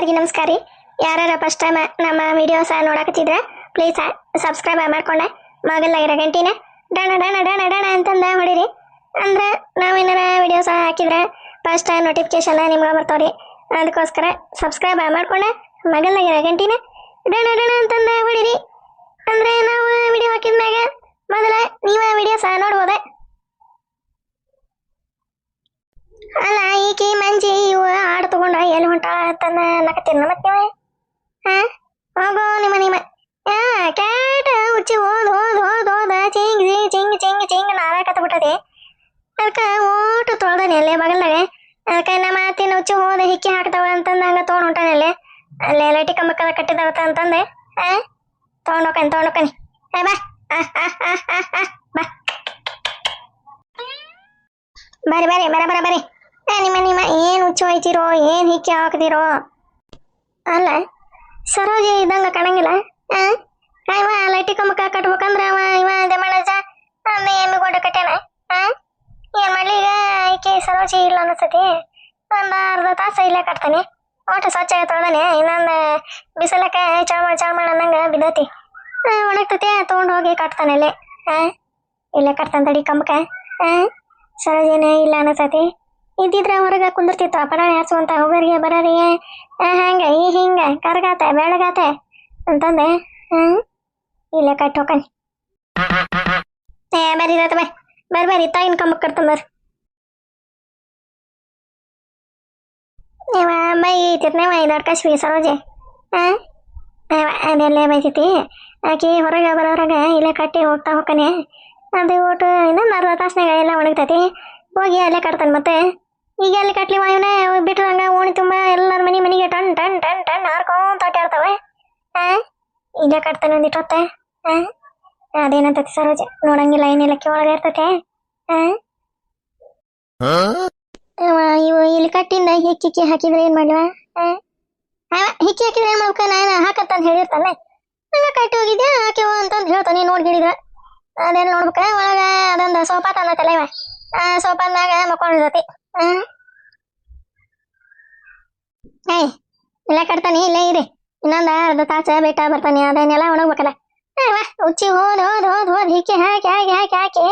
ಎಲ್ಲರಿಗೂ ನಮಸ್ಕಾರ ರೀ. ಯಾರ್ಯಾರ ಫಸ್ಟ್ ಟೈಮ್ ನಮ್ಮ ವಿಡಿಯೋಸ್ ನೋಡಕತ್ತಿದ್ರೆ ಪ್ಲೀಸ್ ಸಬ್ಸ್ಕ್ರೈಬ್ ಮಾಡ್ಕೊಂಡೆ ಮಗಲಾಗಿರೋ ಗಂಟಿನ ಡಣ ಡಣ ಡಣ ಡಣ ಅಂತಂದ ಹೊಡಿರಿ. ಅಂದ್ರೆ ನಾವೇನಾರ ವಿಡಿಯೋಸ್ ಹಾಕಿದ್ರೆ ಫಸ್ಟ್ ಟೈಮ್ ನೋಟಿಫಿಕೇಶನ್ ನಿಮ್ಗೆ ಬರ್ತಾವ್ರಿ. ಅದಕ್ಕೋಸ್ಕರ ಸಬ್ಸ್ಕ್ರೈಬ್ ಮಾಡ್ಕೊಂಡೆ ಮಗಲಾಗಿರೋ ಗಂಟಿನ ಡಣ ಡಣ ಅಂತಂದ ಹೊಡಿರಿ. ಅಂದ್ರೆ ನಾವು ವಿಡಿಯೋ ಹಾಕಿದ್ಮ್ಯಾಗ ಮೊದಲ ನೀವು ವಿಡಿಯೋಸ್ ನೋಡ್ಬೋದೆ. ಅಲ್ಲ ಈಕಿ ಮಂಜಿ ಇವು ಆಡು ತಗೊಂಡ ಎಲ್ಲಿ ಹೊಂಟಾಳ ಅಂತಂದ ನಕತ್ತೀರ ಮತ್ತೆ ನೀವು ಹೋಗೋ ನಿಮ್ಮ ಕ್ಯಾಟ ಹುಚ್ಚಿ ಓದ ಚಿಂಗ್ ಚಿಂಗ್ ಚಿಂಗ್ ಚಿಂಗ್ ನಾರಾಕತ್ತ ಬಿಟ್ಟದೆ. ಅದಕ್ಕೆ ಓಟು ತೊಳ್ದಾನೆ ಅಲ್ಲೇ ಬಗಲ್ದಾಗ. ಅದಕ್ಕೆ ನಮ್ಮ ಮಾತಿನ ಹುಚ್ಚಿ ಹೋದ ಹಿಕ್ಕಿ ಹಾಕ್ತಾವ ಅಂತಂದ ಹಂಗ ತೊಗೊಂಡು ಹೊಂಟಾನೆ ಅಲ್ಲೇ ಲೈಟಿ ಕಂಬಕ್ಕದ ಕಟ್ಟಿದಾವತ್ತ ಅಂತಂದೆ. ತೊಗೊಂಡೋಕನಿ ಬಾ ಬಾ ಬರ್ರಿ ನಿಮ್ಮ ಏನ್ ಹುಚ್ಚು ಹೋಯ್ತಿರೋ ಏನ್ ಹಿಕ್ಕಿ ಹಾಕ್ದಿರೋ. ಅಲ್ಲ ಸರೋಜಿ ಇದ್ದಂಗ ಕಾಣಂಗಿಲ್ಲ. ಇವ ಲೈಟಿ ಕಂಬಕ್ಕ ಕಟ್ಬೇಕಂದ್ರ ಇವ ದೇಮಣ್ಣಜ ಎಮ್ಮಿ ಗೋಡ ಕಟ್ಯಾನ. ಏನ್ ಮಾಡ್ಲಿ ಈಗ ಈಕೆ ಸರೋಜಿ ಇಲ್ಲ ಅನಿಸ್ತತಿ. ಒಂದ್ ಅರ್ಧ ತಾಸು ಇಲ್ಲೇ ಕಟ್ತಾನೆ. ಒಟ್ಟು ಸ್ವಚ್ಛ ತೊಳ್ದಾನೆ. ಇನ್ನೊಂದು ಬಿಸಿಲಕ್ಕೆ ಚಾಳ ಅನ್ನಂಗ ಬಿದ್ದತಿ. ಒಣಗ್ತತಿ ತಗೊಂಡು ಹೋಗಿ ಕಟ್ತಾನೆ ಇಲ್ಲೇ ಕಟ್ತಾನ ತಡಿ ಕಂಬಕ್ಕ. ಸರೋಜಿನೇ ಇಲ್ಲ ಅನಿಸ್ತತಿ. ಇದ್ದಿದ್ರೆ ಹೊರಗೆ ಕುಂದಿರ್ತಿತ್ತು ಪರಾಣಿ ಹಾಸುವಂತ ಹೋಗೋರಿಗೆ ಬರೋರಿಗೆ ಹಂಗ ಈ ಹಿಂಗ ಕರ್ಗಾತೆ ಬೆಳಗಾತೆ ಅಂತಂದೆ. ಇಲ್ಲ ಕಟ್ ಹೋಕನಿ ಬರ್ರಿ ತಾಯಿನ ಕಂಬಕ್ಕೆ ಕಟ್ತಂಬರ್. ಬೈ ತಿರ್ನೇವ ದೊಡ್ಕಶ್ವಿ ಸರೋಜೆ ಅದೆಲ್ಲೇ ಬೈತೈತಿ. ಆಕಿ ಹೊರಗೆ ಬರೋರಾಗ ಇಲ್ಲೇ ಕಟ್ಟಿ ಹೋಗ್ತಾ ಹೋಗ್ತಾನೆ. ಅದು ಊಟ ಇನ್ನೊಂದು ಅರ್ಧ ತಾಸ್ನಾಗ ಎಲ್ಲ ಒಣಗ್ತೈತಿ. ಹೋಗಿ ಅಲ್ಲೇ ಕಟ್ತಾನೆ. ಮತ್ತೆ ಈಗ ಅಲ್ಲಿ ಕಟ್ಲಿ ವಾಯುನೇ ಬಿಟ್ಟು ಹಂಗ ಓಣಿ ತುಂಬ ಎಲ್ಲರ ಮನೆಗೆ ಟನ್ ಟನ್ ಟನ್ ಟನ್ ಹಾರ್ಕೊಂತ ಆಟಾಡ್ತಾವೆ. ಇಲ್ಲೇ ಕಟ್ತಾನೆ ಒಂದಿಟ್ಟೊತ್ತೆ. ಅದೇನಂತತಿ ಸರೋಜೆ ನೋಡಂಗಿಲ್ಲ ಏನಿಲ್ಲ ಒಳಗೆ ಇರ್ತತೆ. ಇವು ಇಲ್ಲಿ ಕಟ್ಟಿಂದ ಹಿಕ್ಕಿ ಹಾಕಿದ್ರೆ ಏನ್ ಮಾಡ್ಲವ? ಹಿಕ್ಕಿ ಹಾಕಿದ್ರೆ ಏನ್ ಮಾಡ್ಬೇಕ? ನಾನು ಹಾಕಂತಂದು ಹೇಳಿರ್ತಾನೆ. ಹಂಗ ಕಟ್ಟಿ ಹೋಗಿದ್ಯಾ ಹಾಕಿವ ಅಂತಂದು ಹೇಳ್ತಾನೆ. ನೋಡ್ಗಿಡಿದ್ರ ಅದೇನು ನೋಡ್ಬೇಕ ಒಳಗ ಅದೊಂದು ಸೋಫಾ ತಂದತಲ್ಲ ಇವ. ಸೋಫಾದ್ಮ್ಯಾಗ ಮಕ್ಕೊಂಡಿರ್ತತಿ. ಇಲ್ಲೇ ಕಟ್ತಾನೆ ಇಲ್ಲೇ ಇರಿ. ಇನ್ನೊಂದು ಅರ್ಧ ತಾಸ ಬೇಟ ಬರ್ತಾನೆ. ಅದನ್ನೆಲ್ಲ ಒಣಗ್ಬೇಕಲ್ಲ. ಉಚ್ಚಿ ಹೋದ್ ಹಿಕ್ಕಿ ಹಾಕಿ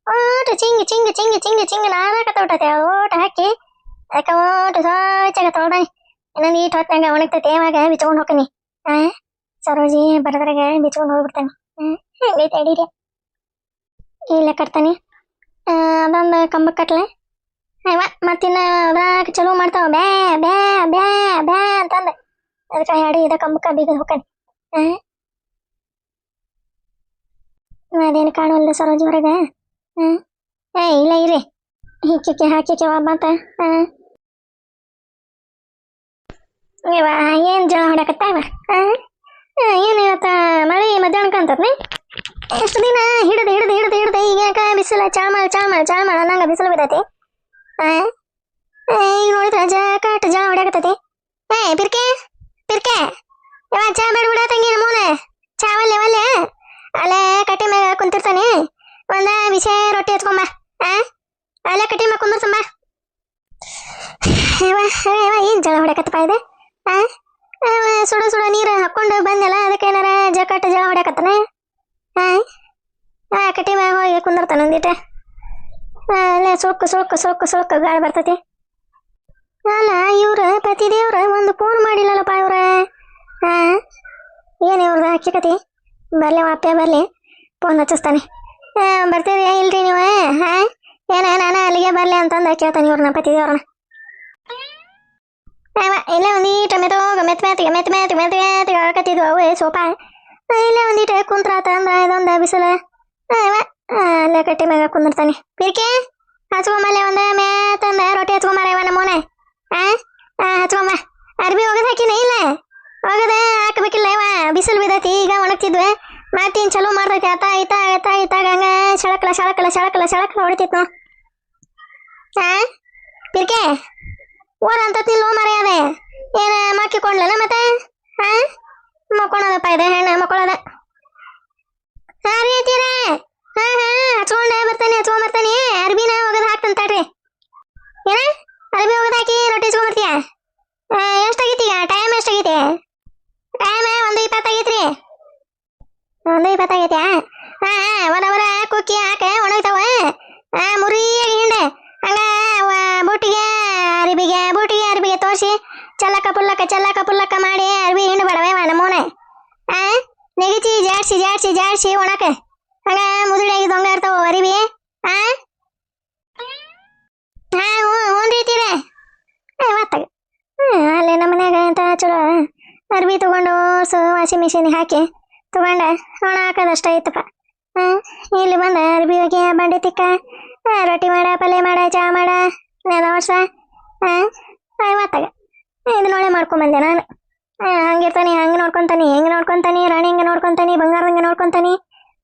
ಓಟು ಚಿಂಗ್ ನಾರಾಕತ್ತ ಬಿಟ್ಟೈತೆ. ಓಟು ಹಾಕಿ ಅದಕ್ಕೆ ಓಟು ಸ್ವಚ್ಛಾಗ ತೊಳ್ದಾನೆ. ಇನ್ನೊಂದು ಈಟ್ ಹೊತ್ತಂಗ ಒಣಗ್ತೈತೆ. ಇವಾಗ ಬಿಚ್ಕೊಂಡು ಹೋಗ್ತಾನೆ. ಸರೋಜಿ ಬರದ್ರಾಗ ಬಿಚ್ಕೊಂಡು ಹೋಗ್ಬಿಡ್ತಾನೆ. ಹೆಂಗೈತೆ ಅಡಿಗೆ ಇಲ್ಲೇ ಕಟ್ತಾನೆ. ಅದೊಂದು ಕಂಬಕ್ಕೆ ಕಟ್ಲೆ ಮತ್ತಿನ್ನ ಅದ್ರಾಗ ಚಲೋ ಮಾಡ್ತಾವ ಬ್ಯಾ ಬ್ಯಾ ಬ್ಯಾ ಬ್ಯಾ ಅಂತಂದ. ಅದಕ್ಕೆ ಹಾಡಿ ಇದ ಕಂಬಕ್ಕ ಬೀಗದ ಹೋಗ್ತಾನೆ. ಅದೇನು ಕಾಣುವಲ್ದ ಸರೋಜಿ ಹೊರಗೆ. ಇಲ್ಲ ಇರಿ ಹಿಕ್ಕಿ ಹಾಕಿ ಮತ್ತ ಏನ್ ಜಳ ಹೊಡಕತ್ತ ಏನ್ ಇವತ್ತ ಮಳೆ ಮಧ್ಯಾಹ್ನಕ್ಕೆ ಅಂತದ್ನಿ. ಎಷ್ಟು ದಿನ ಹಿಡ್ದು ಈಗ ಯಾಕ ಬಿಸಿಲ ಚಾಳ್ಮಾಳ ಅನ್ನಂಗ ಬಿಸಿಲು ಬಿದ್ದೈತಿ. ಈಗ ನೋಡಿದ್ರ ಜಕಾಟ್ ಜಳ ಹೊಡ್ಯಾಕತ್ತೈತಿ. ಪಿರ್ಕೆ ಯಾವ ಚಾ ಬೇಡ ತಂಗಿ ನಮ್ಮೂನೆ ಚಾವಲ್ಲೆ ಅಲ್ಲೇ ಕಟ್ಟಿ ಮ್ಯಾಗ ಕುಂತಿರ್ತಾನೆ. ಒಂದ ಬಿಸಿ ರೊಟ್ಟಿ ಹಚ್ಕೊಂಬ. ಅಲ್ಲೇ ಕಟ್ಟಿ ಮ್ಯಾಗ ಕುಂದಿರ್ಸಂಬ. ಏನ್ ಜಳ ಹೊಡ್ಯಾಕತ್ತಪ್ಪ ಇದೆ. ಸುಡ ನೀರು ಹಾಕೊಂಡು ಬಂದೆಲ್ಲ ಅದಕ್ಕೆ ಏನಾರ ಜಕಾಟ್ ಜಳ ಹೊಡ್ಯಾಕತ್ತಾನ. ಕಟ್ಟಿ ಮ್ಯಾಗ ಹೋಗಿ ಕುಂದಿರ್ತಾನ ಒಂದಿಟ. ಅಲ್ಲೇ ಸುಳ್ಕು ಗಾಳಿ ಬರ್ತೈತಿ. ಅಲ್ಲ ಇವ್ರ ಪತಿದೇವ್ರ ಒಂದು ಫೋನ್ ಮಾಡಿಲ್ಲಲ್ಲಪ್ಪ ಇವ್ರ. ಏನ್ ಇವ್ರದ ಹಕ್ಕಿಕತಿ ಬರ್ಲಿ ಅಪ್ಪ ಬರ್ಲಿ ಫೋನ್ ಹಚ್ಚಿಸ್ತಾನೆ. ಬರ್ತೀರಿ ಇಲ್ರಿ ನೀವು ನಾನು ಅಲ್ಲಿಗೆ ಬರ್ಲಿ ಅಂತಂದ ಕೇಳ್ತಾನೆ ಇವ್ರನ್ನ ಪತಿದೇವ್ರನ್ನ. ಇಲ್ಲೇ ಒಂದೀಟ ಮೆತ್ತಗೆ ಆಕತ್ತಿದ್ವು ಅವೇ ಸೋಫಾ. ಇಲ್ಲೇ ಒಂದೀಟ ಕುಂತ್ರಾತ ಅಂದ್ರ ಇದೊಂದ ಬಿಸಿಲ. ಅಲ್ಲೇ ಕಟ್ಟಿ ಮ್ಯಾಗ ಕುಂದಿರ್ತಾನೆ. ಪಿರ್ಕೆ ಹಚ್ಕೊಂಬಲ್ಲೆ ಒಂದ ಮೇತಂದ ರೊಟ್ಟಿ ಹಚ್ಕೊಂಬಾರ ಇವ ನಮ್ಮನೆ. ಹಚ್ಕೊಂಬ. ಅರ್ಬಿ ಒಗದ್ ಹಾಕಿನ ಇಲ್ಲ ಒಗದ ಹಾಕ್ಬೇಕಿಲ್ಲ ಇವ ಬಿಸಿಲು ಬಿದ್ದೈತಿ. ಈಗ ಒಣಗ್ತಿದ್ವಿ ಮತ್ತೇನ್ ಚಲೋ ಮಾಡ್ತೈತಿ. ಆತ ಹಂಗ ಶಳಕ್ಲ ಹೊಡಿತಿತ್ ನೋ. ಪಿರ್ಕೆ ಓದ ಅಂತ ತಿನ್ಲೋ ಮರೆಯದೆ ಏನ ಮಕ್ಕಿಕೊಂಡ್ಲನ ಮತ್ತೆ ಮಕ್ಕೊಳದಪ್ಪ ಇದೆ ಹೆಣ್ಣ ಮಕ್ಕೊಳದ. ರೀತೀರ ಹಚ್ಕೊಂಬರ್ತಾನೆ. ಅರ್ಬಿನ ಒಗದ್ ಹಾಕ್ತಂತ ತಡ್ರಿ. ಏನ ಅರ್ಬಿ ಒಗದ್ ಹಾಕಿ ರೊಟ್ಟಿ ಹಚ್ಕೊಂಬರ್ತೀಯ. ಎಷ್ಟಾಗೈತಿ ಈಗ ಟೈಮ್? ಹಾ ವರ ವರ ಕುಕ್ಕಿ ಹಾಕ ಒಣಗ್ತಾವ ಮುರಿಯಾಗಿ ಹಿಂಡೆ ಹಂಗ ಬುಟ್ಟಿಗೆ ಅರಿಬಿಗೆ ತೋರಿಸಿ ಚಲ್ಲಕ ಪುಲ್ಲಕ ಮಾಡಿ ಅರ್ಬಿ ಹಿಂಡು ಬೇಡವೇ ನಮ್ಮೋನೆ ನೆಗಿಚಿ ಜಾಡ್ಸಿ ಒಣಕ ಹಂಗ ಮುದುಡಿಯಾಗಿ ದೊಂಗ ಇರ್ತಾವ ಅರಿಬಿ ಹ್ಞೂನ್ರೀತೀರ ಮತ್ತಾಗ ಅಲ್ಲೇ ನಮ್ಮ ಮನ್ಯಾಗ ಅಂತ ಚಲೋ ಅರ್ಬಿ ತಗೊಂಡು ವಾಷಿಂಗ್ ಮಿಷಿನಿಗೆ ಹಾಕಿ ತಗೊಂಡ ಒಣ ಹಾಕೋದಷ್ಟ ಐತಪ್ಪ ಇಲ್ಲಿ ಬಂದ ಅರ್ಬಿ ಹೋಗಿ ಬಂಡೆ ತಿಕ್ಕ ರೊಟ್ಟಿ ಮಾಡ ಪಲ್ಯ ಮಾಡ ಚಹಾ ಮಾಡ ನೆಲ ವರ್ಷ ಮತ್ತಾಗ ಇದನ್ನೊಳೆ ಮಾಡ್ಕೊಂಬಂದೆ ನಾನು ಹಂಗಿರ್ತಾನೆ ಹಂಗೆ ನೋಡ್ಕೊಂತಾನೆ ಹೆಂಗೆ ನೋಡ್ಕೊಂತಾನೆ ರಾಣಿ ಹೆಂಗೆ ನೋಡ್ಕೊಂತಾನೆ ಬಂಗಾರ ಹೆಂಗೆ ನೋಡ್ಕೊಂತಾನೆ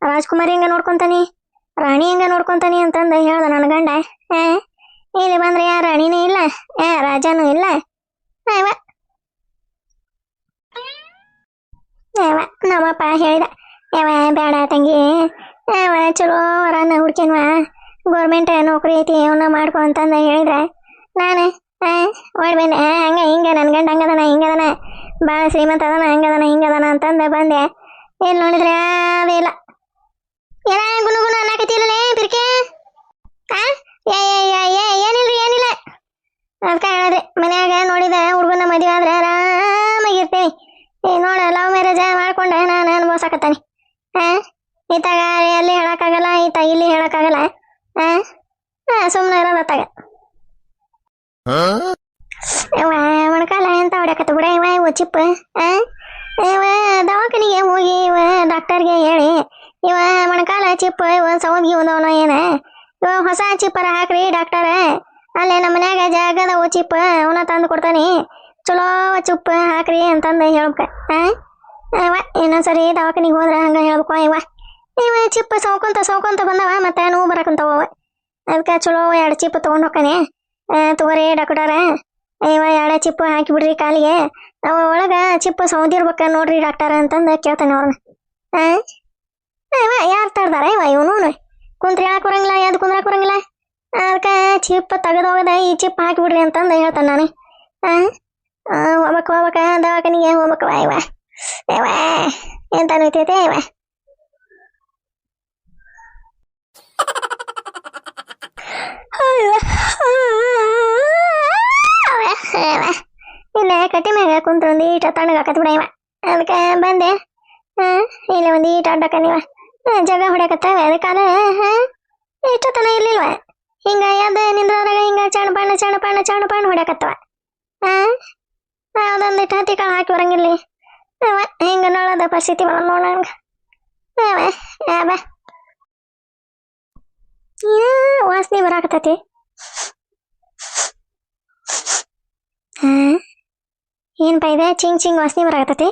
ರಾಜ್ಕುಮಾರಿ ಹೆಂಗೆ ನೋಡ್ಕೊಂತಾನೆ ರಾಣಿ ಹೆಂಗೆ ನೋಡ್ಕೊಂತಾನೆ ಅಂತಂದು ಹೇಳ್ದ ನನ್ನ ಗಂಡ ಇಲ್ಲಿ ಬಂದ್ರೆ ಯಾರ ರಾಣಿನೂ ಇಲ್ಲ ರಾಜನೂ ಇಲ್ಲ ನಮ್ಮಪ್ಪ ಹೇಳಿದ ಬೇಡ ತಂಗಿ ಚಲೋ ವರನ ಹುಡ್ಕೇನ್ವ ಗೌರ್ಮೆಂಟ್ ನೌಕರಿ ಐತಿ ಅವನ್ನ ಮಾಡ್ಕೊ ಅಂತಂದ ಹೇಳಿದ್ರೆ ನಾನು ಓಡ್ಬೇನೆ ಹಂಗ ಹಿಂಗೆ ನನ್ನ ಗಂಡ ಹಂಗದನ ಹಿಂಗದನ ಭಾಳ ಶ್ರೀಮಂತ ಅದನ ಹಿಂಗದನ ಅಂತಂದ ಬಂದೆ ಇಲ್ಲಿ ನೋಡಿದ್ರೆ ಅದೇ ಇಲ್ಲ ಏನ ಗುನುಗುನು ಅನ್ನಕತ್ತಿಲ್ಲೇ ಬಿರ್ಕೆ ಏನಿಲ್ಲ ಅದಕ್ಕೆ ಹೇಳಿದ್ರಿ ಮನ್ಯಾಗ ನೋಡಿದ ಹುಡುಗನ ಮದುವೆ ಆದ್ರೆ ಆರಾಮಾಗಿರ್ತೀನಿ ನೋಡ ಲವ್ ಮ್ಯಾರೇಜ್ ಮಾಡ್ಕೊಂಡೆ ನಾನು ಅನ್ಭವಿಸಕತ್ತಾನೆ ಈತಾಗ ಎಲ್ಲಿ ಹೇಳಕ್ಕಾಗಲ್ಲ ಈತ ಇಲ್ಲಿ ಹೇಳಕ್ಕಾಗಲ್ಲ ಸುಮ್ಮನೆ ಇರೋದತ್ತಾಗ ಮೊಣಕಾಲ ಎಂತ ಹೊಡ್ಯಾಕತ್ತ ಬಿಡ ಇವ ಚಿಪ್ಪ ದವಾಖಾನಿಗೆ ಹೋಗಿ ಡಾಕ್ಟರ್ಗೆ ಹೇಳಿ ಇವ ಮೊಣಕಾಲ ಚಿಪ್ಪ ಸೌದ್ಗಿ ಒಂದವನ ಏನ ಇವ ಹೊಸ ಚಿಪ್ಪರ ಹಾಕ್ರಿ ಡಾಕ್ಟರ್ ಅಲ್ಲೇ ನಮ್ಮ ಮನ್ಯಾಗ ಜಾಗದವು ಚಿಪ್ಪ ಅವನ ತಂದು ಕೊಡ್ತಾನೆ ಚಲೋ ಚಿಪ್ಪ ಹಾಕ್ರಿ ಅಂತಂದು ಹೇಳ್ಬೇಕ ಇನ್ನೊಂದ್ಸರಿ ದವಾಖಾನಿಗೆ ಹೋದ್ರ ಹಂಗ ಹೇಳ್ಬೇಕು ಇವ ಚಿಪ್ಪ ಸೌಕೊಂತ ಬಂದವ ಮತ್ತೆ ನೋವು ಬರಕಂತವ ಅದಕ್ಕೆ ಚಲೋ 2 ಚಿಪ್ಪ ತೊಗೊಂಡು ಹೋಗ್ತಾನೆ ತಗೋರಿ ಡಾಕ್ಟರ ಇವ 2 ಚಿಪ್ಪು ಹಾಕಿ ಬಿಡ್ರಿ ಕಾಲಿಗೆ ಅವ ಒಳಗ ಚಿಪ್ಪು ಸೌದಿರ್ಬೇಕ ನೋಡ್ರಿ ಡಾಕ್ಟರ್ ಅಂತಂದು ಕೇಳ್ತಾನೆ ಅವ್ರನ್ನ ಯಾರು ತಡ್ದಾರ ಇವನು ಕುಂತ್ರಿ ಯಾಕೆ ಬರಂಗಿಲ್ಲ ಯಾವ್ದು ಕುಂದ್ರಾಕ್ ಬರಂಗಿಲ್ಲ ಅದಕ್ಕೆ ಚಿಪ್ಪ ತೆಗೆದೋಗದ ಈ ಚಿಪ್ ಹಾಕಿಬಿಡ್ರಿ ಅಂತಂದು ಹೇಳ್ತಾನೆ ನಾನು ಹೋಗ್ಬೇಕು ದವಾಖಾನಿಗೆ ಹೋಗ್ಬೇಕವ ಇವ ಎಂತ ನೋಯ್ತೈತೆ ಇಲ್ಲ ಕಟ್ಟಿ ಮ್ಯಾಗ ಕುಂತ್ರ ಒಂದು ಈಟ ತಣ್ಣಗಾಕತ್ ಬಿಡ ಅದಕ್ಕೆ ಬಂದೆ ಇಲ್ಲ ಒಂದು ಈಟ ಅಡ್ಡಕನಿವ ಜಗ ಹೊಡ್ಯಾಕತ್ತವ ಅದಕ್ಕಾಲ ಇಷ್ಟತನ ಇರ್ಲಿಲ್ವ ಹಿಂಗ ಯಾವ್ದು ನಿಂದ್ರದಾಗ ಹಿಂಗ ಚಣಪಣ್ಣ ಹೊಡ್ಯಾಕತ್ತವ ಯಾವ್ದೊಂದು ಇಟ್ಟು ಹತ್ತಿ ಕಾಳು ಹಾಕಿ ಬರಂಗಿರ್ಲಿ ಹಿಂಗ ನೋಡೋದ ಪರಿಸ್ಥಿತಿ ಬರ ನೋಡಂಗ ವಾಸನೆ ಬರಾಕತ್ತೈತಿ ಏನಪ್ಪ ಇದೆ ಚಿಂಗ್ ವಾಸನೆ ಬರಾಕತ್ತೈತಿ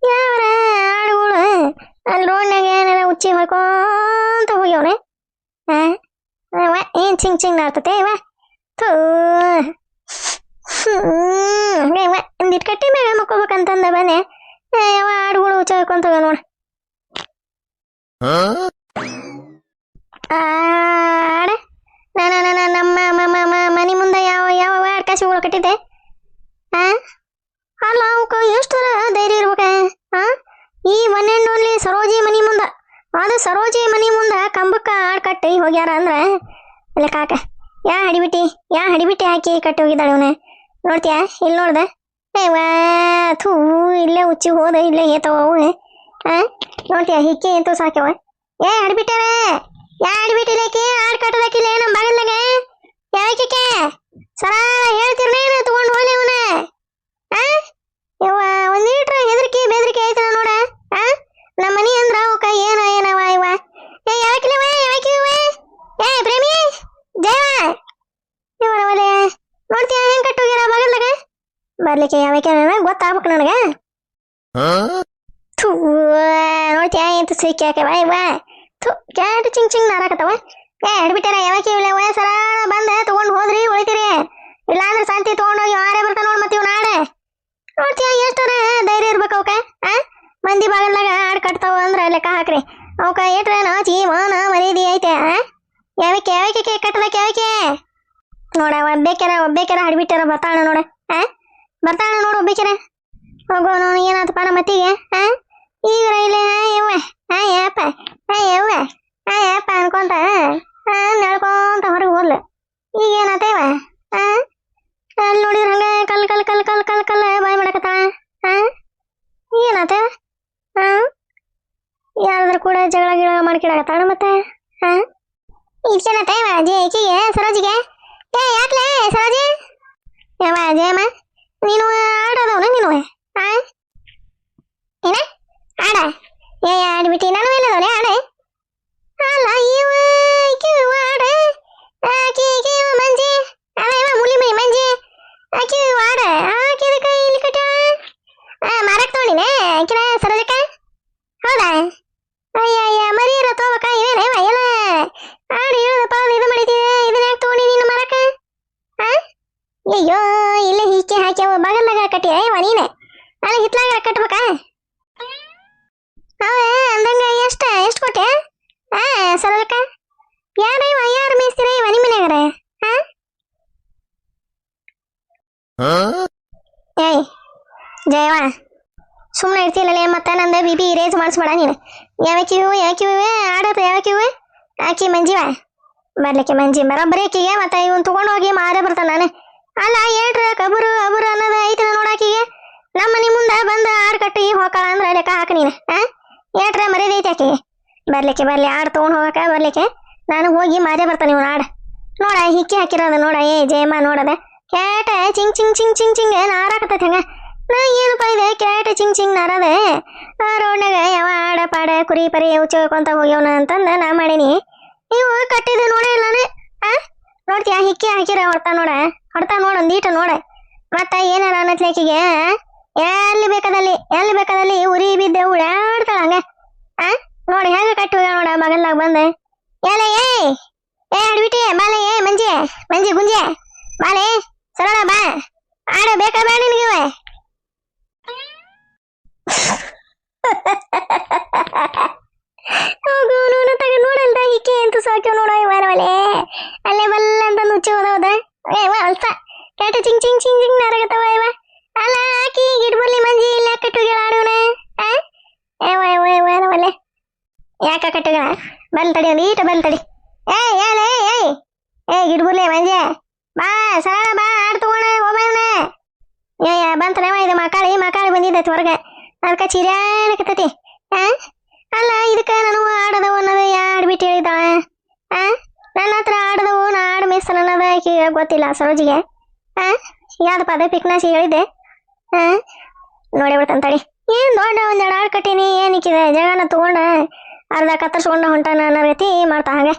ಯಾವ್ರ ಆಡುಗಳು ಅಲ್ಲಿ ರೋಡ್ನಾಗ ಏನೆಲ್ಲ ಉಚ್ಚಿ ಹೊಯ್ಕೊಂತ ಹೋಗ್ಯವನೆ ಏನ್ ಚಿಂಗ್ ನಾಡ್ತತೆ ಥೂ ಒಂದಿಟ್ಟು ಕಟ್ಟಿ ಮ್ಯಾಗ ಮಕ್ಕೋಬೇಕಂತಂದ ಬನ್ನಿ ಯಾವ ಆಡುಗಳು ಉಚ್ಚ ಹೊಯ್ಕೊಂತ ಹೋಗ್ಯಾವ ನೋಡ ಆಡ ನಮ್ಮ ಮನೆ ಮುಂದೆ ಯಾವ ಆಡ್ಕಾಸಿಗಳು ಕಟ್ಟಿದ್ದೆ ಅಲ್ಲ ಅವಕ್ಕ ಎಷ್ಟು ಧೈರ್ಯ ಇರ್ಬೇಕ ಈ ಒನ್ ಆ್ಯಂಡ್ ಓನ್ಲಿ ಸರೋಜಿ ಮನಿ ಮುಂದ ಅದು ಸರೋಜಿ ಮನಿ ಮುಂದ ಕಂಬಕ್ಕ ಆಡ್ ಕಟ್ಟಿ ಹೋಗ್ಯಾರ ಅಂದ್ರ ಇಲ್ಲ ಕಾಕ ಯಾ ಹಡಿಬಿಟ್ಟಿ ಹಾಕಿ ಕಟ್ಟಿ ಹೋಗಿದ್ದಾಳೆ ಅವನ ನೋಡ್ತೀಯಾ ಇಲ್ಲಿ ನೋಡ್ದ ಥೂ ಇಲ್ಲೇ ಉಚ್ಚಿ ಹೋದ ಇಲ್ಲೇ ಏತವ ಅವು ನೋಡ್ತೀಯ ಹಿಕ್ಕಿ ಎಂತೂ ಸಾಕ್ಯವ ಹಡಿಬಿಟ್ಟಾರ ಹಡಿಬಿಟ್ಟಿಲ್ಲಕಿ ಆಡ್ ಕಟ್ಟದಕ್ಕಿಲ್ಲ ನಮ್ಮ ಬಾಗಲ್ದಾಗ ಯಾಕೆ ಸರ ಹೇಳ್ತಿರ್ನೇನು ತಗೊಂಡು ಹೋಲೆ ಅವನ ಇವ ಒಂದೀಟ್ರ ಹೆದರಿಕೆ ಬೆದರಿಕೆ ಆಯ್ತನ ನೋಡ ನಮ್ಮ ಮನಿ ಅಂದ್ರ ಅವಕ್ಕ ಏನವ ಯಾಕಿಲ್ಲವ ಪ್ರೇಮಿ ಜಯವ ಇವನ ಒಲೆ ನೋಡ್ತೀಯ ಹೆಂಗ್ ಕಟ್ಟೋಗ್ಯಾರ ಬಾಗಲ್ದಾಗ ಬರ್ಲಿಕ್ಕೆ ಯಾವಕ್ಕೆ ಗೊತ್ತಾಗ್ಬೇಕು ನನಗೆ ಥೂ ನೋಡ್ತೀಯ ಎಂತ ಸಿಕ್ಕಿ ಯಾಕೆ ಥೂ ಕ್ಯಾಟ್ ಚಿಂಗ್ ನಾರಾಕತ್ತವ ಹಿಡ್ಬಿಟ್ಟಾರ ಯಾವಕ್ಕೆ ಇವ್ವ ಸರ ಬಂದ ತಗೊಂಡು ಹೋದ್ರಿ ಉಳಿತೀರಿ ಇಲ್ಲಾಂದ್ರೆ ಸಂತಿ ತಗೊಂಡೋಗಿ ಆರೇ ಬರ್ತಾನ ನೋಡ್ ಮತ್ತೆ ಇವ್ ನಾಳೆ ನೋಡ್ತೀಯ ಎಷ್ಟರ ಧೈರ್ಯ ಇರ್ಬೇಕು ಅವಕ್ಕ ಮಂದಿ ಬಾಗಲ್ದಾಗ ಆಡ್ ಕಟ್ತಾವ ಅಂದ್ರ ಲೆಕ್ಕ ಹಾಕ್ರಿ ಅವಕ್ಕ ಏಟ್ರ ನಾಚಿ ಮಾನ ಮರ್ಯಾದಿ ಐತೆ ಯಾವಕ್ಕೆ ಕಟ್ಟದಕ್ಕೆ ಯಾವಕ್ಕೆ ನೋಡ ಒಬ್ಬೇಕೆರ ಹಡ್ಬಿಟ್ಟಾರ ಬರ್ತಾಳ ನೋಡ ಬರ್ತಾಳ ನೋಡು ಒಬ್ಬೇಕೆರ ಹೋಗೋ ನೋಡಿ ಏನಾತಪ್ಪ ನಮ್ಮ ಮತ್ತಿಗೆ ಈಗ ಇಲ್ಲೇ ಯಾರಾದ್ರೂ ಕೂಡ ಜಗಳ ಗಿಳ ಮಾಡ್ಕಿಡಾಕತ್ತಾಳ ಮತ್ತೆ ಹಾ ಇದಕ್ಕೆನ ಟೈಮ್ ಅಜಯ್ ಈಕಿಗೆ ಸರೋಜಿಗೆ ಏ ಯಾಕ್ಲೆ ಸರೋಜಿ ಯಾವ ಅಜಯಮ್ಮ ನೀನು ಆಡೋದವನ ನೀನು ಹಾ ಏನ ಆಡ ಏ ಆಡ್ಬಿಟ್ಟಿ ನಾನು ಎಲ್ಲದವನೇ ಆಡೆ ಅಲ್ಲ ಇವ ಈಕಿ ಆಡ ಆಕಿ ಈಕಿ ಮಂಜಿ ಅಲ್ಲ ಇವ ಮುಲಿ ಮೈ ಮಂಜಿ ಆಕಿ ಆಡ ಆಕಿ ಇದಕ್ಕೆ ಇಲ್ಲಿ ಕಟ್ಟ ಮಾರಕ್ ತಗೊಂಡಿನೇ ಆಕಿನ ಸರೋಜಕ್ಕ ಹೌದಾ ಅಯ್ಯ ಮರಿ ಇರೋ ತಗೋಬೇಕ ಇವೇನ ಎಲ್ಲ ಆಡಿ ಹೇಳದಪ್ಪ ಇದು ಮಾಡಿದ್ದೀವಿ ಇದನ್ನ ಯಾಕೆ ತಗೊಂಡಿ ನೀನು ಮಾರಕ ಹಾ ಅಯ್ಯೋ ಇಲ್ಲೇ ಹೀಕೆ ಹಾಕಿ ಅವ ಬಗಲ್ನಾಗ ಕಟ್ಟಿ ಅಯ್ಯವ ನೀನೆ ಅಲ್ಲಿ ಹಿತ್ಲಾಗ ಕಟ್ಬೇಕಾ ಅವ ಅಂದಂಗ ಎಷ್ಟು ಕೊಟ್ಟೆ ಹಾ ಸರೋಜಕ್ಕ ಯಾರು ಮೇಯ್ಸ್ತೀರ ಇವ ನಿಮ್ಮ ಮನ್ಯಾಗಾರ ಹಾ ಏಯ್ ಜಯವ ಸುಮ್ಮನೆ ಇರ್ತಿಲ್ಲಲೇ ಮತ್ತೆ ನಂದು ಬಿ ರೇಜ್ ಮಾಡಿಸ್ಬೇಡ ನೀನು ಯಾಕಿವೆ ಆಡೋದು ಯಾಕಿವೆ ಆಕಿ ಮಂಜಿವ ಬರ್ಲಿಕ್ಕೆ ಮಂಜಿ ಬರೋಬ್ಬರಿ ಆಕಿಗೆ ಮತ್ತೆ ಇವನ್ ತಗೊಂಡು ಹೋಗಿ ಮಾರೇ ಬರ್ತಾನೆ ನಾನು ಅಲ್ಲ ಏಟ್ರ ಕಬರು ಅಬರು ಅನ್ನೋದು ಐತಿನ ನೋಡಾಕಿಗೆ ನಮ್ಮ ಮನೆ ಮುಂದೆ ಬಂದು ಆಡ್ ಕಟ್ಟಿ ಹೋಗಾಳ ಅಂದ್ರೆ ಲೆಕ್ಕ ಹಾಕ ನೀನು ಏಟ್ರ ಮರ್ಯಾದೈತಿ ಆಕಿಗೆ ಬರ್ಲಿ ಆಡ್ ತಗೊಂಡು ಹೋಗಕ ಬರ್ಲಿಕ್ಕೆ ನಾನು ಹೋಗಿ ಮಾರೇ ಬರ್ತಾನೆ ಇವನು ಆಡ ನೋಡ ಹಿಕ್ಕಿ ಹಾಕಿರೋದು ನೋಡ ಏ ಜಯಮ್ಮ ನೋಡದ ಕೇಟ ಚಿಂಗ್ ಚಿಂಗ್ ಚಿಂಗ್ ಚಿಂಗ್ ಚಿಂಗ್ ನಾರಾಕತ್ತೈತಿ ಹಂಗ ನಾ ಏನಪ್ಪ ಇದೆ ಕೇಟ ಚಿಂಗ್ ಚಿಂಗ್ ನಾರದ ರೋಡ್ನಾಗ ಯಾವ ಆಡ ಪಾಡ ಕುರಿ ಪರಿ ಉಚ್ಚಕೊಂತ ಹೋಗ್ಯವನ ಅಂತಂದ ನಾ ಮಾಡೀನಿ ನೀವು ಕಟ್ಟಿದ್ದು ನೋಡೇ ಇಲ್ಲ ನೋಡ್ತೀಯ ಹಿಕ್ಕಿ ಹಾಕಿರ ಹೊಡ್ತಾ ನೋಡ ಒಂದೀಟ ನೋಡ ಮತ್ತ ಏನಾರ ಅನ್ನತ್ಲೇಕಿಗೆ ಎಲ್ಲಿ ಬೇಕಾದಲ್ಲಿ ಉರಿ ಬಿದ್ದೆ ಉಡಾಡ್ತಾಳ ಹಂಗ ನೋಡಿ ಹೆಂಗ ಕಟ್ಟಿ ಹೋಗ್ಯಾಳ ನೋಡ ಮಗಲ್ನಾಗ ಬಂದ ಏಲೇ ಏ ಅಡ್ಬಿಟ್ಟಿ ಬಾಲೆ ಮಂಜಿ ಗುಂಜೆ ಬಾಲೆ ಸರಳ ಬಾ ಆಡ ಬೇಕಾ ಬೇಡ ನಿನಗಿವೆ ನೋಡಲ್ದ ಹಿಕ್ಕಿ ಅಂತ ಸಾಕ್ಯವ ನೋಡ ಇವರವಲೆ ಅಲ್ಲೇ ಬಲ್ಲ ಅಂತ ನುಚ್ಚಿ ಹೋದವದ ಅಲ್ಸ ಕೇಟ ಚಿಂಗ್ ಚಿಂಗ್ ಚಿಂಗ್ ಚಿಂಗ್ ನರಗತ್ತವ ಇವ ಅಲ್ಲ ಆಕಿ ಗಿಡ್ಬರ್ಲಿ ಮಂಜಿ ಇಲ್ಲ ಕಟ್ಟುಗಳ ಆಡುವನ ಇವರವಲೆ ಯಾಕ ಕಟ್ಟುಗಳ ಬಲ್ ತಡಿ ಒಂದು ಈಟ ಬಲ್ ತಡಿ ಏ ಗಿಡ್ಬರ್ಲಿ ಮಂಜಿ ಬಾ ಸರಳ ಬಾ ಆಡ್ ತಗೋಣ ಹೋಮನ ಬಂತನವ ಇದು ಮಕಾಳಿ ಬಂದಿದ್ದೈತಿ ಹೊರಗೆ ಅದಕ್ಕೆ ಚಿರ್ಯಾಡಕತ್ತೈತಿ ಅಲ್ಲ ಇದಕ್ಕೆ ನಾನು ಆಡದವು ಅನ್ನೋದು ಆಡ್ಬಿಟ್ಟು ಹೇಳಿದ್ದಾಳ ನನ್ನ ಹತ್ರ ಆಡದವು ನಾ ಆಡ್ ಮೇಸ್ತನ ಅನ್ನೋದು ಆಕೆ ಗೊತ್ತಿಲ್ಲ ಸರೋಜಿಗೆ ಯಾವ್ದಪ್ಪ ಅದೇ ಪಿಕ್ನಾಸಿ ಹೇಳಿದ್ದೆ ನೋಡಿ ಬಿಡ್ತಾನೆ ತಡಿ ಏನು ದೊಡ್ಡ ಒಂದೆರಡು ಆಡ್ ಕಟ್ಟೀನಿ ಏನಿಕ್ಕಿದೆ ಜಗನ ತಗೊಂಡ ಅರ್ಧ ಕತ್ತರಿಸ್ಕೊಂಡ ಹೊಂಟಾನ ಅನ್ನೋ ರೀತಿ ಮಾಡ್ತಾ ಹಾಗೆ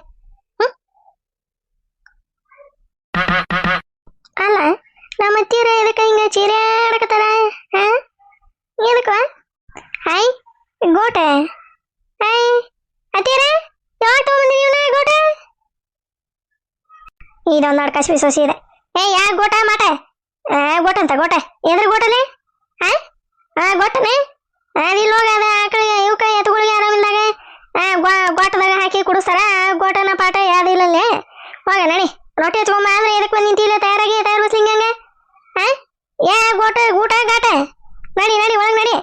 ಅಲ್ಲ ನಮ್ಮ ಅತ್ತೀರ ಇದಕ್ಕೆ ಹಿಂಗ ಚೀರಾಡಕತ್ತಾರ ಇದಕ್ಕ ಹಾಯ್ ಗೋಟೆ ಅತ್ತೀರ ಯಾವ ತಗೊಂಡ್ಬಂದ್ರಿ ಇವನ ಗೋಟೆ ಇದೊಂದು ಅಡ್ಕಸ್ಬಿ ಸೊಸಿ ಇದೆ ಯಾ ಗೋಟ ಮಾಟ ಗೋಟೆ ಎದ್ರ ಗೋಟಲೆ ಗೋಟನೆ ಇಲ್ಲಿ ಹೋಗ ಅದ ಆಕಳಿಗೆ ಇವಕ್ಕ ಎತ್ತುಗಳಿಗೆ ಆರಾಮಿಲ್ದಾಗ ಗೋಟದಾಗ ಹಾಕಿ ಕುಡಿಸ್ತಾರ ಗೋಟನ ಪಾಠ ಯಾವ್ದಿಲ್ಲಲ್ಲೇ ಹೋಗ ನಡಿ ರೊಟ್ಟಿ ಹಚ್ಕೊಂಬ ಅಂದ್ರೆ ಎದಕ್ಕೆ ಬಂದು ನಿಂತಿಲ್ಲ ತಯಾರಾಗಿ ತಯಾರು ಬಸ್ಲಿಂಗಂಗ ಯಾ ಊಟ ಗಾಟ ನಡಿ ಒಳಗೆ ನಡಿ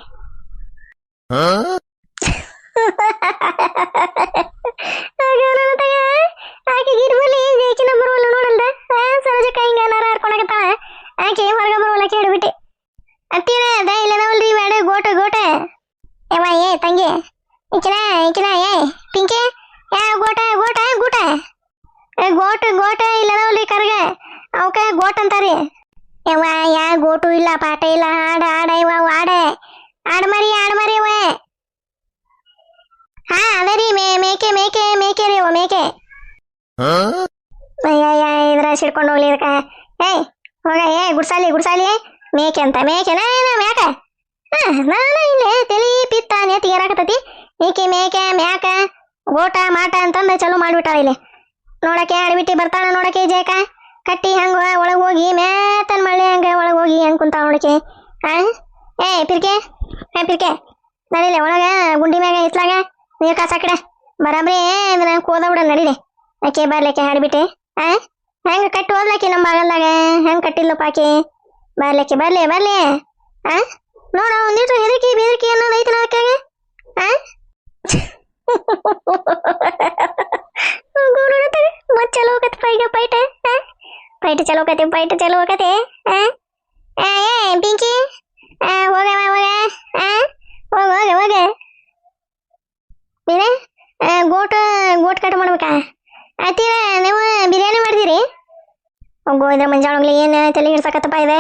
ಆಕೆ ಗಿಡ್ಬಲ್ಲಿ ಏಕಿನ ಬರುವಲ್ಲ ನೋಡಲ್ದ ಸರೋಜಕ್ಕ ಹಿಂಗ ನಾರ ಹರ್ಕೊಂಡಾಗತ್ತಾಳ ಆಕೆ ಹೊರಗೆ ಬರುವಲ್ಲ ಕೇಳ್ಬಿಟ್ಟಿ ಅತ್ತೀರ ಇಲ್ಲದವಲ್ರಿ ಬೇಡ ಗೋಟೆ ಯವ್ವ ಏ ತಂಗಿ ಈಕಿನ ಏ ಪಿಂಕಿ ಯಾ ಗೋಟ ಇಲ್ಲದವಲ್ರಿ ಕರ್ಗ ಅವಕ ಗೋಟ್ ಅಂತಾರಿ ಯವ್ವ ಯಾ ಗೋಟು ಇಲ್ಲ ಪಾಠ ಇಲ್ಲ ಆಡ ಇವ ಆಡ ಮರಿ ಅವ ಅದೇ ರೀ ಮೇಕೆ ರೀ ಅವ ಮೇಕೆ ಅಯ್ಯ ಇದ್ರ ಸಿಡ್ಕೊಂಡು ಹೋಗ್ಲಿ ಇದಕ್ಕ ಹೋಗ ಗುಡ್ಸಾಲಿ ಮೇಕೆನ ಮ್ಯಾಕ ನಾನು ಇಲ್ಲೇ ತಲಿ ಪಿತ್ತ ನೇತಿಗೆ ಏರಾಕತ್ತತಿ ಮೇಕೆ ಮ್ಯಾಕ ಗೋಟ ಮಾಟ ಅಂತಂದ ಚಲೋ ಮಾಡ್ಬಿಟ್ಟಾಳ ಇಲ್ಲಿ ನೋಡಕ್ಕೆ ಆಡ್ಬಿಟ್ಟಿ ಬರ್ತಾಳ ನೋಡಕ್ಕೆ ಜೇಕ ಕಟ್ಟಿ ಹಂಗ ಒಳಗೆ ಹೋಗಿ ಮೇತನ್ ಮಳೆ ಹಂಗ ಒಳಗೆ ಹೋಗಿ ಹಂಗ ಕುಂತಾಳ ನೋಡಕ್ಕೆ ಪಿರ್ಕೆ ನಡಿಲೆ ಒಳಗ ಗುಂಡಿ ಮ್ಯಾಗ ಇತ್ಲಾಗ ನೀರು ಕಾಸ ಕಡೆ ಬರಾಬ್ರಿ ಇದನ್ನ ಕೋದ ಬಿಡ ನಡಿಲೆ ಆಕೆ ಬರ್ಲಿಕ್ಕೆ ಹಾಡ್ಬಿಟ್ಟೆ ಹೆಂಗ ಕಟ್ಟಿ ಹೋದ್ಲಕ್ಕಿ ನಮ್ಮ ಬಾಗಲ್ದಾಗ ಹೆಂಗ ಕಟ್ಟಿಲ್ಲಪ್ಪ ಆಕೆ ಬರ್ಲಿ ನೋಡ ಒಂದಿಟ್ಟು ಹೆದರಿಕಿ ಅನ್ನೋದು ಐತಿ ಅದಕ್ಕಾಗ ಚಲೋ ಹೋಗತ್ತೆ ಪೈಟ ಚಲೋ ಹೋಗತ್ತೆ ಪಿಂಕಿ ಹೋಗ ಬೇರೆ ಗೋಟ್ ಗೋಟ್ ಕಟ್ ಮಾಡ್ಬೇಕಾ ಆಯ್ತೀರ ನೀವು ಬಿರಿಯಾನಿ ಮಾಡ್ತೀರಿ ಹೋಗೋ ಇದ್ರ ಮಂಜಾಳ ಏನು ತಲೆ ಹಿಡ್ಸಕತ್ತಪ್ಪ ಇದೆ